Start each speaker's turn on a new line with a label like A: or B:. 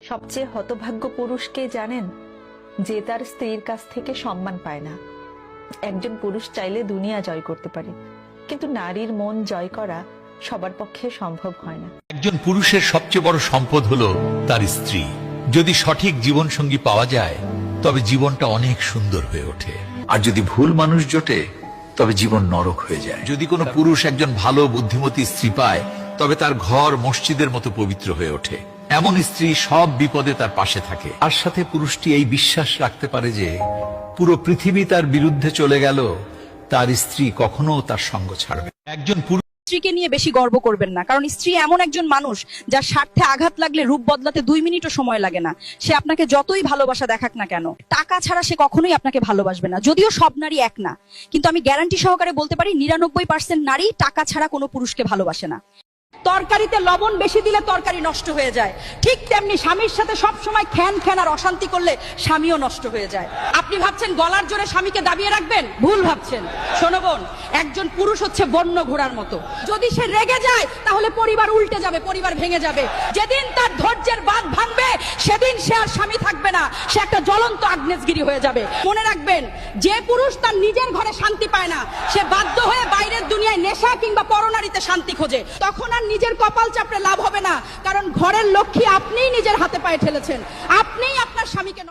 A: সবচেয়ে হতভাগ্য পুরুষ কে জানেন? যে তার স্ত্রীর কাছ থেকে সম্মান পায় না। একজন পুরুষ চাইলে দুনিয়া জয় করতে পারে, কিন্তু নারীর মন জয় করা সবার পক্ষে সম্ভব হয় না।
B: একজন পুরুষের সবচেয়ে বড় সম্পদ হলো তার স্ত্রী। যদি সঠিক জীবনসঙ্গী পাওয়া যায় তবে জীবনটা অনেক সুন্দর হয়ে ওঠে, আর যদি ভুল মানুষ জোটে তবে জীবন নরক হয়ে যায়। যদি কোনো পুরুষ একজন ভালো বুদ্ধিমতী স্ত্রী পায় তবে তার ঘর মসজিদের মতো পবিত্র হয়ে ওঠে। এমন স্ত্রী সব বিপদে তার পাশে থাকে। তার সাথে পুরুষটি এই বিশ্বাস রাখতে পারে যে পুরো পৃথিবী তার বিরুদ্ধে চলে গেল, তার স্ত্রী কখনো তার সঙ্গ ছাড়বে। একজন পুরুষ
C: স্ত্রীকে নিয়ে বেশি গর্ব করবেন না, কারণ স্ত্রী এমন একজন মানুষ যার স্বার্থে আঘাত লাগলে রূপ বদলাতে 2 মিনিটও সময় লাগে না। সে আপনাকে যতই ভালোবাসা দেখাক না কেন, টাকা ছাড়া সে কখনোই আপনাকে ভালোবাসবে না। যদিও সব নারী এক না, কিন্তু আমি গ্যারান্টি সহকারে বলতে পারি 99% নারী টাকা ছাড়া কোনো পুরুষকে ভালোবাসে না। তরকারিতে লবণ বেশি দিলে তরকারি নষ্ট হয়ে যায়, ঠিক তেমনি স্বামীর সাথে সব সময় খ্যান খ্যান আর অশান্তি করলে স্বামীও নষ্ট হয়ে যায়। আপনি ভাবছেন গলার জোরে স্বামীকে দাবিয়ে রাখবেন? ভুল ভাবছেন। শোনো বোন, একজন পুরুষ হচ্ছে বন্য ঘোড়ার মতো। যদি সে রেগে যায় তাহলে পরিবার উল্টে যাবে, পরিবার ভেঙে যাবে। যেদিন তার ধৈর্যের বাঁধ ভাঙবে সেদিন সে আর স্বামী থাকবে না, সে একটা জ্বলন্ত আগ্নেয়গিরি হয়ে যাবে। মনে রাখবেন, যে পুরুষ তার নিজের ঘরে শান্তি পায় না সে বাধ্য হয়ে বাইরের দুনিয়ায় নেশা কিংবা পরনারীতে শান্তি খোঁজে। তখন আর নিজের কপাল চাপড়ে লাভ হবে না, কারণ ঘরের লক্ষ্মী আপনিই নিজের হাতে পায়ে ঠেলেছেন। আপনিই আপনার স্বামীকে